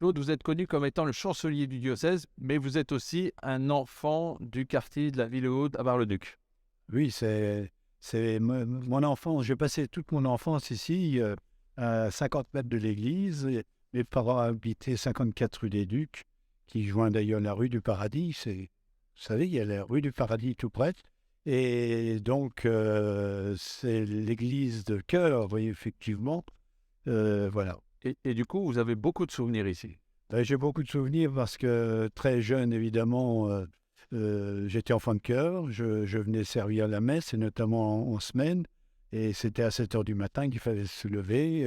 Claude, vous êtes connu comme étant le chancelier du diocèse, mais vous êtes aussi un enfant du quartier de la Ville-Haute à Bar-le-Duc. Oui, c'est mon enfance. J'ai passé toute mon enfance ici, à 50 mètres de l'église. Mes parents habitaient 54 rue des Ducs, qui joint d'ailleurs la rue du Paradis. Vous savez, il y a la rue du Paradis tout près. Et donc, c'est l'église de cœur, oui, effectivement. Voilà. Et du coup, vous avez beaucoup de souvenirs ici. Ben, j'ai beaucoup de souvenirs parce que très jeune, évidemment, j'étais enfant de chœur. Je venais servir la messe, et notamment en semaine. Et c'était à 7 heures du matin qu'il fallait se lever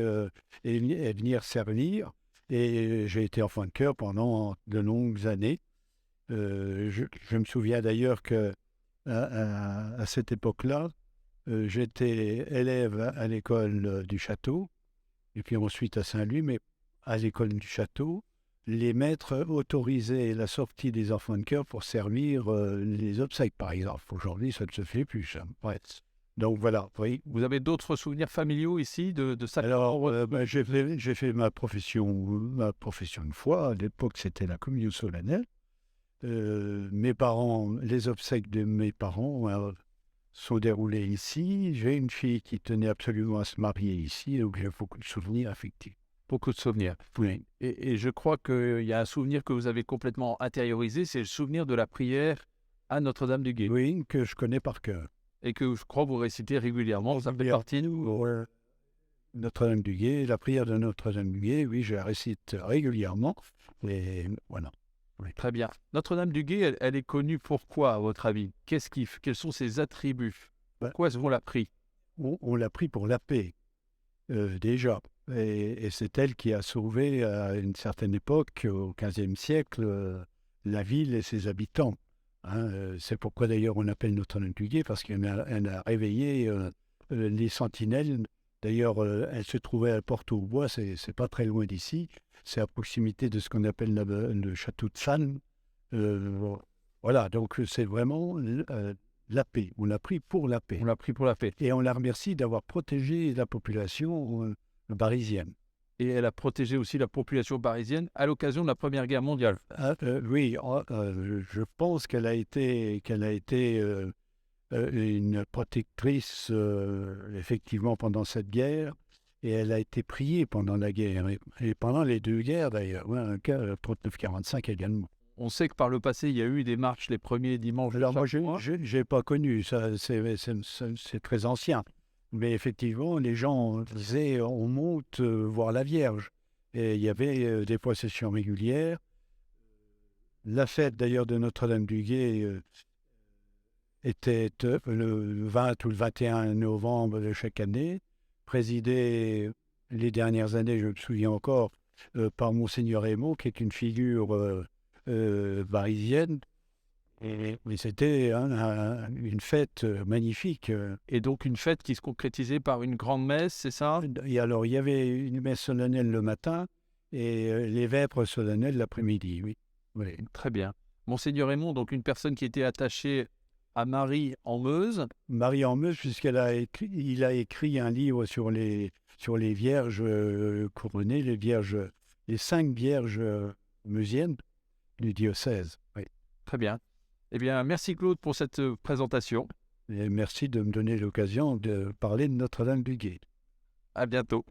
et venir servir. Et j'ai été enfant de chœur pendant de longues années. Je me souviens d'ailleurs que à cette époque-là, j'étais élève à l'école du château, et puis ensuite à Saint-Louis, mais à l'école du château, les maîtres autorisaient la sortie des enfants de chœur pour servir les obsèques, par exemple. Aujourd'hui, ça ne se fait plus, ça. Ouais. Donc voilà, oui. Vous avez d'autres souvenirs familiaux ici de ça? Alors, ben, j'ai fait ma profession de foi. À l'époque, c'était la communion solennelle. Mes parents, les obsèques de mes parents sont déroulées ici. J'ai une fille qui tenait absolument à se marier ici, donc j'ai beaucoup de souvenirs affectifs. Beaucoup de souvenirs. Oui. Et je crois qu'il y a un souvenir que vous avez complètement intériorisé, c'est le souvenir de la prière à Notre-Dame-du-Guet. Oui, que je connais par cœur. Et que je crois vous récitez régulièrement. Ça fait partie de vous. Ouais. Notre-Dame-du-Guet, la prière de Notre-Dame-du-Guet, oui, je la récite régulièrement. Et voilà. Oui. Très bien. Notre-Dame-du-Guet, elle est connue pourquoi, à votre avis? Quels sont ses attributs? Ben, Pourquoi est-ce qu'on l'a pris? on l'a pris pour la paix, déjà. Et c'est elle qui a sauvé, à une certaine époque, au XVe siècle, la ville et ses habitants. Hein. C'est pourquoi d'ailleurs on appelle Notre-Dame-du-Guet, parce elle a réveillé les sentinelles. D'ailleurs, elle se trouvait à Porto-aux-Bois, c'est pas très loin d'ici. C'est à proximité de ce qu'on appelle le château de Salm. Euh, voilà, donc c'est vraiment la paix. On l'a pris pour la On paix. l'a pris pour la paix. Et on la remercie d'avoir protégé la population parisienne. Et elle a protégé aussi la population parisienne à l'occasion de la Première Guerre mondiale. Ah, oui, je pense qu'elle a été une protectrice, effectivement, pendant cette guerre. Et elle a été priée pendant la guerre, et pendant les deux guerres d'ailleurs, ouais, 39-45 également. On sait que par le passé, il y a eu des marches les premiers dimanches de Alors moi, chaque mois. je n'ai pas connu, ça, c'est très ancien. Mais effectivement, les gens disaient, on monte voir la Vierge. Et il y avait des processions régulières. La fête d'ailleurs de Notre-Dame-du-Guet était le 20 ou le 21 novembre de chaque année, présidée les dernières années, je me souviens encore, par Monseigneur Aymon, qui est une figure parisienne. Mais c'était une fête magnifique. Et donc une fête qui se concrétisait par une grande messe, c'est ça? Et alors, il y avait une messe solennelle le matin et les vêpres solennelles l'après-midi, oui. Oui. Très bien. Monseigneur Raymond, donc une personne qui était attachée à Marie en Meuse. Marie en Meuse, il a écrit un livre sur les vierges couronnées, les 5 vierges meusiennes du diocèse. Oui. Très bien. Eh bien, merci Claude pour cette présentation. Et merci de me donner l'occasion de parler de Notre-Dame-du-Guet. À bientôt.